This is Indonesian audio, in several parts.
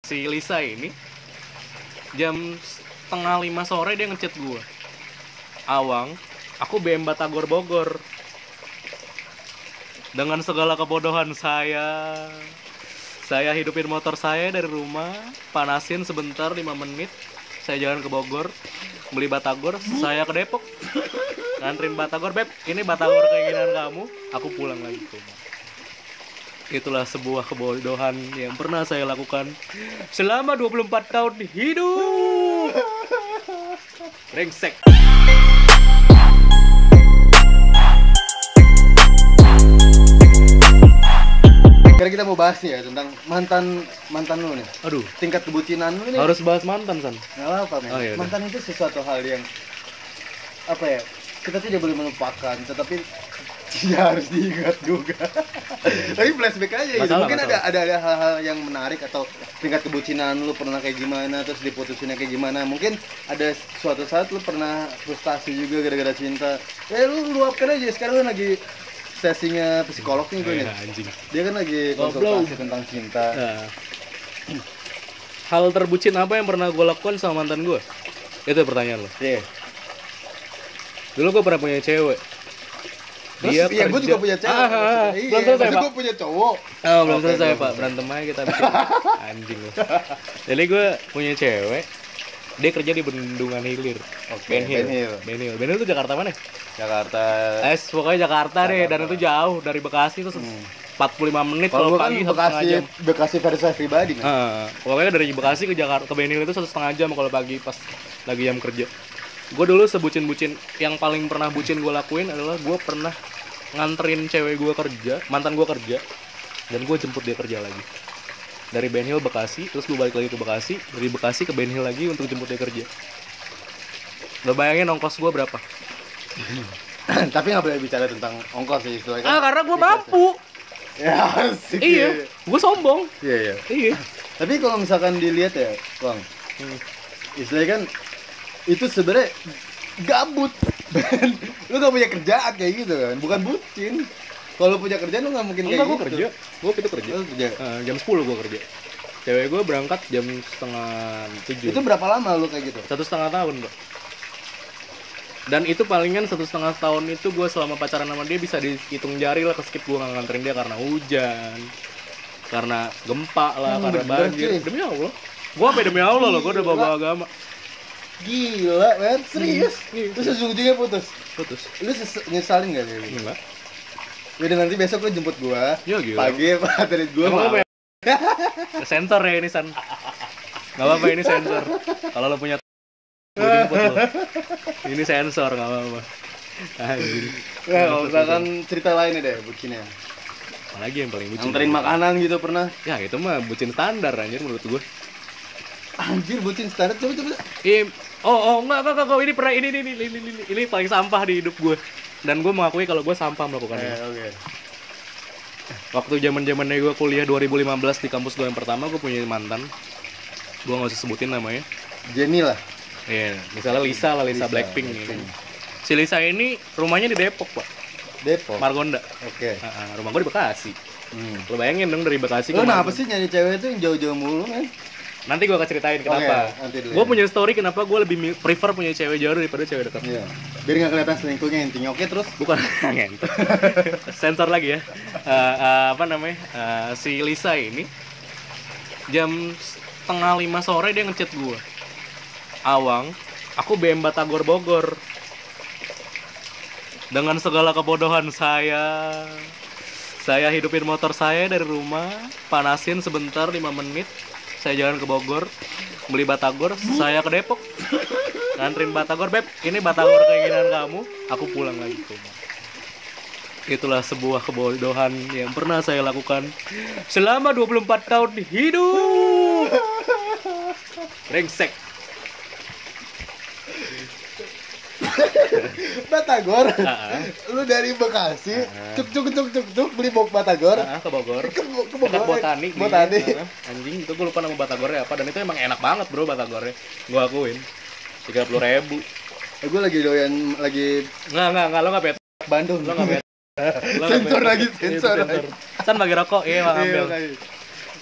Si Lisa ini jam setengah 5 sore dia ngechat gue, "Awang, aku BM Batagor Bogor." Dengan segala kebodohan saya hidupin motor saya dari rumah, panasin sebentar 5 menit, saya jalan ke Bogor, beli Batagor, saya ke Depok, nganterin Batagor, "Beb, ini Batagor keinginan kamu," aku pulang lagi ke rumah. Itulah sebuah kebodohan yang pernah saya lakukan selama 24 tahun hidup. Brengsek. Sekarang kita mau bahas nih ya tentang mantan lu nih. Aduh, Tingkat kebucinan lu nih. harus bahas mantan, San. Nggak apa-apa, men. Oh, iya, mantan itu sesuatu hal yang apa ya? Kita tidak boleh melupakan, tetapi tidak harus diingat juga. Tapi flashback aja gitu. Mungkin ada hal-hal yang menarik atau tingkat kebucinan lu pernah kayak gimana, terus diputusinnya kayak gimana. Mungkin ada suatu saat lu pernah frustasi juga gara-gara cinta. Lu luapkan aja. Sekarang lu lagi sesinya psikolog nih gue nih. Anjing. Dia kan lagi konsultasi tentang cinta. Nah. Hal terbucin apa yang pernah gue lakukan sama mantan gue? Itu pertanyaan lo. Iya. Dulu gue pernah punya cewek. Dia iya, gue juga punya cewek. Belum selesai, Pak. Gue punya cowok. Oh, belum selesai, Pak. Berantem aja kita bikin. Anjing lo. Jadi gue punya cewek. Dia kerja di Bendungan Hilir. Oke, Ben Hill itu Jakarta mana? Jakarta. Pokoknya Jakarta deh, dan itu jauh dari Bekasi itu 45 menit kalau pagi, kan Bekasi versi saya pribadi kan. Pokoknya dari Bekasi ke Jakarta ke Ben Hill itu 1,5 jam kalau pagi pas lagi jam kerja. Gue dulu sebucin-bucin yang paling pernah bucin gue lakuin adalah gue pernah nganterin cewek gue kerja, mantan gue kerja, dan gue jemput dia kerja lagi dari Ben Hill Bekasi, terus gue balik lagi ke Bekasi, dari Bekasi ke Ben Hill lagi untuk jemput dia kerja. Lo bayangin ongkos gue berapa? Tapi nggak boleh bicara tentang ongkos sih istilahnya. Karena gue mampu. Ya asik. Iya, gue sombong. Iya. Tapi kalau misalkan dilihat ya, Bang, istilahnya kan itu sebenarnya gabut. Lu gak punya kerjaan kayak gitu kan, bukan bucin. Kalau punya kerjaan lu gak mungkin kayak gitu. Kerja. Gue itu kerja. Jam 10 gue kerja. Cewek gue berangkat jam 6:30. Itu berapa lama lu kayak gitu? 1,5 tahun, Bro. Dan itu palingan 1,5 tahun itu gue selama pacaran sama dia bisa dihitung jari lah, keskip gue gak nganterin dia karena hujan, karena gempa lah, karena banjir. Demi Allah. Gue demi Allah loh, gue udah bawa agama. Gila, men, serius? Terus ujung-ujungnya putus? Lu nyesalin gak sih? Enggak. Udah nanti besok lu jemput gua. Ya, gila. Pagi anterin gua. Emang sensor ya ini, San. Gak apa-apa, ini sensor. Kalau lo punya gua jemput lo. Ini sensor, gak apa-apa. Anjir. Ya, kalau misalkan cerita lainnya deh bucinnya. Apalagi yang paling bucin? Nganterin makanan gitu pernah? Ya itu mah bucin standar anjir menurut gua. Anjir, bucin standar, coba. Enggak, ini pernah ini paling sampah di hidup gue. Dan gue mengakui kalau gue sampah melakukan ini. Oke. Waktu zaman-zamannya gue kuliah 2015 di kampus gue yang pertama, gue punya mantan. Gue nggak usah sebutin namanya. Jenny lah. Iya, misalnya Lisa Blackpink. Si Lisa ini rumahnya di Depok, Pak. Depok. Margonda. Oke. Rumah gue di Bekasi. Lo bayangin dong dari Bekasi ke Kenapa sih nyari cewek itu yang jauh-jauh mulu, kan? Nanti gue akan ceritain kenapa. Gue punya story kenapa gue lebih prefer punya cewek jauh daripada cewek dekat. Iya. Biar nggak kelihatan selingkuhnya intinya. Oke, terus? Bukan ngentot. Sensor lagi ya. Si Lisa ini jam setengah 5 sore dia ngechat gue, "Awang, aku BM Batagor Bogor." Dengan segala kebodohan saya hidupin motor saya dari rumah, panasin sebentar 5 menit, saya jalan ke Bogor, beli Batagor, saya ke Depok, nganterin Batagor, "Beb, ini Batagor keinginan kamu," aku pulang lagi ke rumah. Itulah sebuah kebodohan yang pernah saya lakukan selama 24 tahun hidup. Brengsek. Batagor. Lu dari Bekasi, cuk beli Batagor. Ke Bogor. Ke Bogor. Botani. Anjing, itu gue lupa nama Batagornya apa, dan itu emang enak banget, Bro, Batagornya. Gue akuin. 30.000. Gue lagi doyan Enggak, lo enggak bet. Bandung. Lo enggak bet. Sensor lagi. San bagi rokok, iya, Bang, ambil.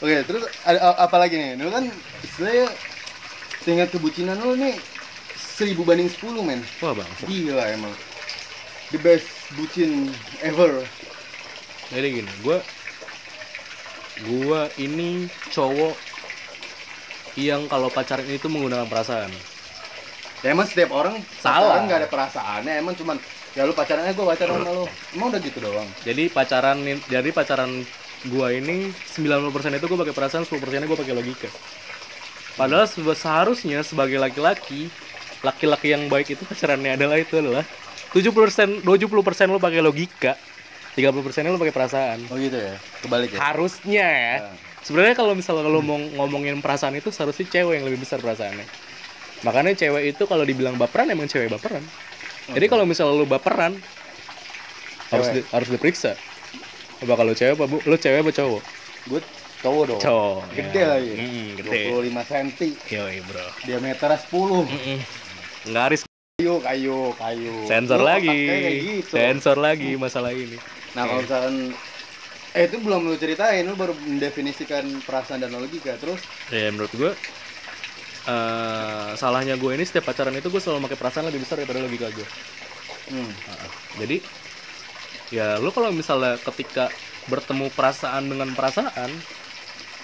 Oke, terus ada apa lagi nih? Lu kan saya tingkat kebucinan lu nih 1000 banding 10 men. Wah bang, Gila emang. The best bucin ever. jadi gini, gua ini cowok yang kalau pacaran itu menggunakan perasaan. Ya emang setiap orang Salah. pacaran nggak ada perasaannya, emang cuman ya lu pacaran gue pacaran sama lu. Emang udah gitu doang. Jadi pacaran gua ini 90% itu gua pakai perasaan, 10%-nya gua pakai logika. Padahal seharusnya sebagai laki-laki yang baik itu pacarannya adalah 70% lu pakai logika, 30% lu pakai perasaan. Oh gitu ya. Kebalik ya. Harusnya ya. Nah. Sebenarnya kalau misalnya lo mau ngomongin perasaan itu seharusnya cewek yang lebih besar perasaannya. Makanya cewek itu kalau dibilang baperan emang cewek baperan. Jadi kalau misalnya lo baperan harus diperiksa. Apa kalau cewek apa lo cewek apa cowok? Gue cowok dong. Cowok. Gede ya. lagi. Gede. 25 cm. Yoi, bro. Diameternya 10. Ngaris. Kayu. Sensor Lu lagi. otaknya kayak gitu. Sensor lagi masalah ini. Nah, kalau misalkan itu belum lu ceritain, lu baru mendefinisikan perasaan dan logika. Terus Ya menurut gue salahnya gue ini setiap pacaran itu gue selalu pakai perasaan lebih besar daripada logika gue. Jadi ya lu kalau misalnya ketika bertemu perasaan dengan perasaan,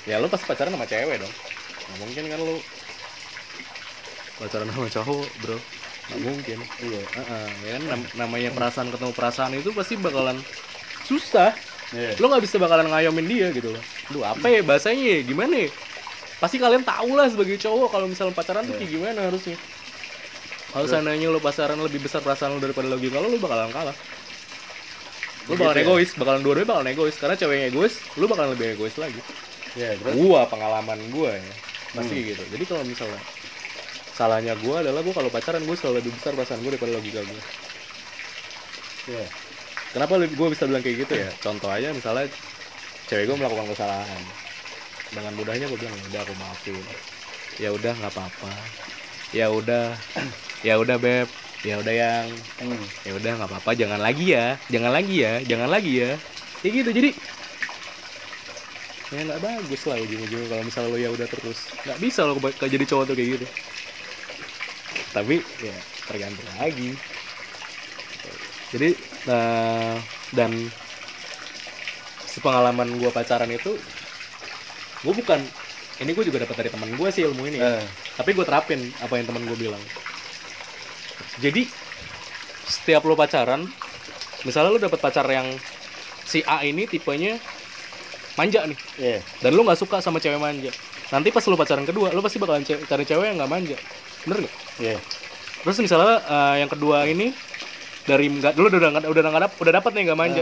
ya lu pasti pacaran sama cewek dong. Nggak mungkin kan lu pacaran sama cowok, bro. Nggak mungkin. iya. Ya kan namanya perasaan ketemu perasaan itu pasti bakalan susah. Iya. Lo nggak bisa bakalan ngayomin dia gitu loh. Duh, apa ya bahasanya ya? Gimana ya? Pasti kalian tahu lah sebagai cowok kalau misalnya pacaran tuh kayak gimana harusnya. Kalau seandainya lo pacaran lebih besar perasaan lo daripada logika lo bakalan kalah. Lo bakalan egois, dua-duanya bakalan egois. Karena ceweknya egois, lo bakalan lebih egois lagi. Iya, terus Pengalaman gua ya. Pasti gitu. Jadi kalau misalnya salahnya gua adalah gua kalau pacaran gua selalu lebih besar perasaan gua daripada logika gua. iya. Kenapa gue bisa bilang kayak gitu ya? Contoh aja misalnya cewek gue melakukan kesalahan, dengan mudahnya gue bilang udah aku maafin, ya udah nggak apa-apa, ya udah beb, ya udah yang, ya udah nggak apa-apa, jangan lagi ya, kayak gitu. Jadi ya nggak bagus lah ujung-ujungnya kalau misalnya lo ya udah terus, nggak bisa lo jadi cowok tuh kayak gitu. Tapi ya tergantung lagi. Jadi dan sepengalaman gue pacaran itu, gue bukan ini gue juga dapat dari teman gue sih ilmu ini, tapi gue terapin apa yang teman gue bilang. Jadi setiap lo pacaran, misalnya lo dapet pacar yang si A ini tipenya manja nih, dan lo nggak suka sama cewek manja, nanti pas lo pacaran kedua lo pasti bakalan cari cewek yang nggak manja, bener nggak? Terus misalnya yang kedua ini dari nggak dulu udah dapat nih nggak manja,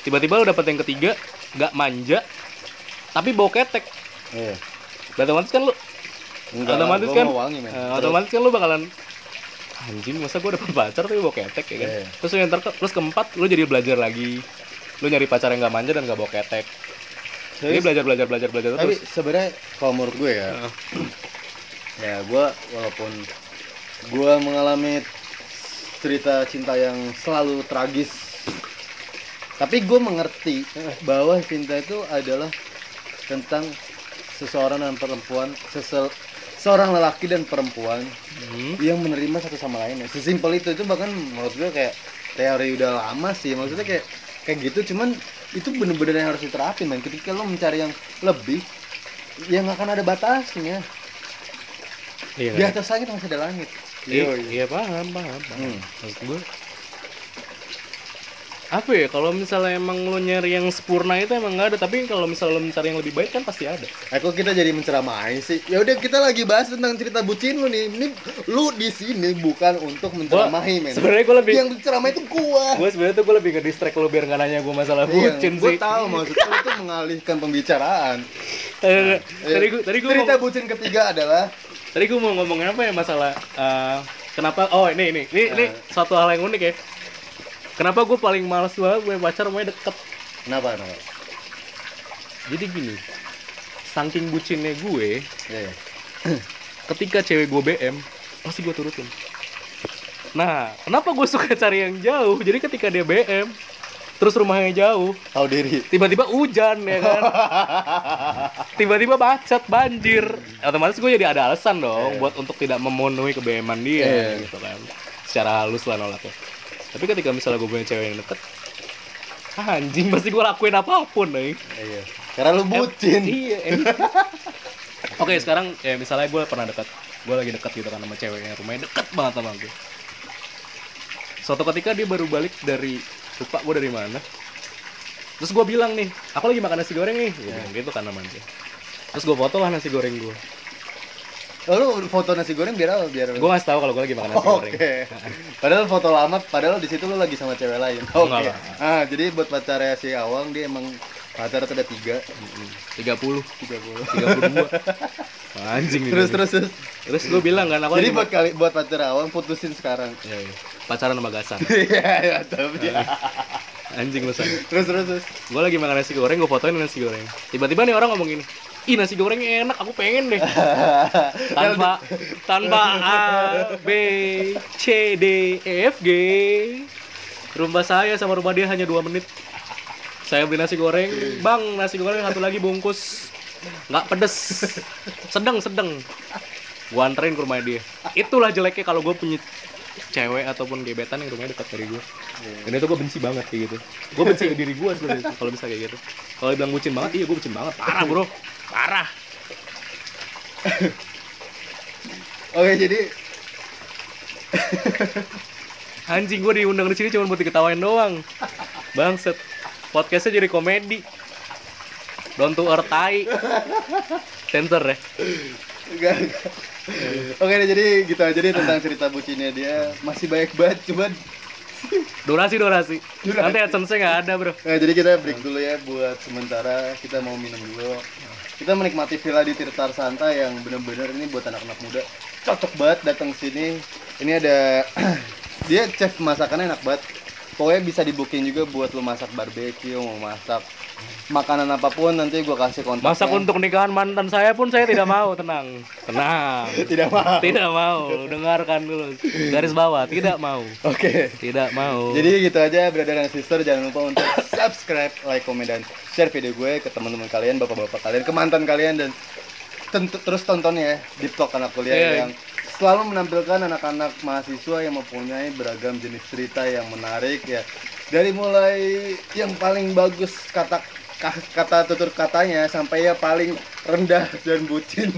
tiba-tiba lo dapet yang ketiga nggak manja tapi bau ketek, otomatis kan lo otomatis kan lo bakalan anjing, masa gue dapet pacar tapi bau ketek ya kan. Terus keempat lo jadi belajar lagi, lo nyari pacar yang nggak manja dan nggak bau ketek. Jadi belajar terus. Tapi sebenarnya kalau menurut gue ya, ya gue walaupun gue mengalami cerita cinta yang selalu tragis, tapi gue mengerti bahwa cinta itu adalah tentang seseorang dan perempuan, seorang lelaki dan perempuan yang menerima satu sama lainnya. Sesimpel itu bahkan menurut gue kayak teori udah lama sih, maksudnya kayak gitu. Cuman itu bener-bener yang harus diterapin, man. Ketika lo mencari yang lebih, ya nggak akan ada batasnya. Iya, di atas langit masih ada langit. Iya paham. Maksud gue apa ya, kalau misalnya emang lo nyari yang sempurna itu emang nggak ada, tapi kalau misalnya lo mencari yang lebih baik kan pasti ada. Kok kita jadi menceramai sih? Ya udah, kita lagi bahas tentang cerita bucin lu nih. Ini lu di sini bukan untuk menceramahi, men. Sebenarnya gue lebih yang menceramai itu gua. Gue sebenarnya tuh gue lebih ke distract lo biar nggak nanya gue masalah bucin sih. Gue tahu maksudnya itu mengalihkan pembicaraan. Tadi gue cerita bucin ketiga adalah tadi gue mau ngomongin apa ya, masalah kenapa ini suatu hal yang unik ya. Kenapa gue paling males banget gue pacar rumahnya deket? Kenapa? Jadi gini, saking bucinnya gue, ketika cewek gue BM, pasti gue turutin. Nah, kenapa gue suka cari yang jauh? Jadi ketika dia BM, terus rumahnya jauh, tahu diri. tiba-tiba hujan ya kan, tiba-tiba macet, banjir, otomatis gue jadi ada alasan dong buat untuk tidak memenuhi kebeman dia gitu kan, secara halus lah nolaknya. Tapi ketika misalnya gue punya cewek yang deket, anjing pasti gue lakuin apapun nih. Iya. Karena lu bucin. Oke, sekarang ya misalnya gue pernah gue lagi dekat gitu kan sama ceweknya, rumahnya deket banget sama gue. Suatu ketika dia baru balik dari, lupa gue dari mana. Terus gue bilang nih, aku lagi makan nasi goreng nih, gue bilang gitu kan sama dia. Terus gue foto lah nasi goreng gue. Lu foto nasi goreng biar apa? Biar Gue ngasih tahu kalau gue lagi makan nasi goreng. Oke. Padahal foto lama, padahal di situ lu lagi sama cewek lain. Oke. Jadi buat pacarnya si Awang dia emang pacar tuh ada 30. 32. Anjing nih. Terus gue bilang kan, jadi buat pacar Awang putusin sekarang. Iya. Pacaran sama Gasan. Iya, tapi anjing lu san. Terus. Gue lagi makan nasi goreng, gue fotoin nasi goreng. Tiba-tiba nih orang ngomong gini, ih nasi gorengnya enak, aku pengen deh. tanpa A, B, C, D, E, F, G. Rumah saya sama rumah dia hanya 2 menit. Saya beli nasi goreng, bang nasi goreng satu lagi bungkus, nggak pedes, sedang. Gua anterin ke rumah dia. Itulah jeleknya kalau gue punya cewek ataupun gebetan yang rumahnya dekat dari gue. Dan itu gue benci banget kayak gitu. Gue benci diri gue sebenarnya kalau bisa kayak gitu. Kalau bilang bucin banget, iya gue bucin banget, parah bro, parah. Oke, jadi anjing, gue diundang di sini cuma buat diketawain doang. Bangset. Podcastnya jadi komedi. Down to earth tai. Sensor ya. Enggak. Oke, jadi gitu aja deh tentang cerita bucinnya dia. Masih banyak banget, cuman Durasi. Nanti AdSense-nya nggak ada bro. Nah, jadi kita break dulu ya buat sementara. Kita mau minum dulu. Kita menikmati Villa di Tirta Santa yang benar-benar ini buat anak-anak muda. Cocok banget datang sini. Ini ada dia chef masakannya enak banget. Pokoknya bisa di booking juga buat lo masak barbecue, mau masak makanan apapun, nanti gue kasih kontaknya. Masak untuk nikahan mantan saya pun saya tidak mau, tenang. Tidak mau, dengarkan dulu. Garis bawah, tidak mau. Oke. Tidak mau. Jadi gitu aja, brother dan sister, jangan lupa untuk subscribe, like, komen, dan share video gue ke teman-teman kalian, bapak-bapak kalian, ke mantan kalian, dan terus tonton ya di vlog anak kuliah yang selalu menampilkan anak-anak mahasiswa yang mempunyai beragam jenis cerita yang menarik ya. Dari mulai yang paling bagus kata tutur katanya sampai ya paling rendah dan bucin.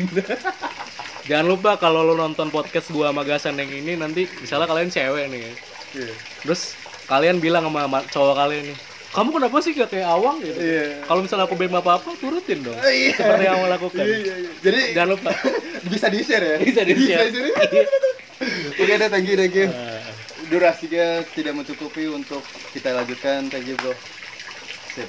Jangan lupa kalau lo nonton podcast gua sama Gasan yang ini, nanti misalnya kalian cewek nih. Terus kalian bilang sama cowok kalian nih, kamu kenapa sih gak kayak Awang gitu? Kalau misalnya aku bema apa-apa, turutin dong. Seperti yang aku lakukan. Jadi jangan lupa. Bisa di-share ya? Bisa di-share. Oke deh, thank you. Durasinya tidak mencukupi untuk kita lanjutkan. Thank you bro. Sip.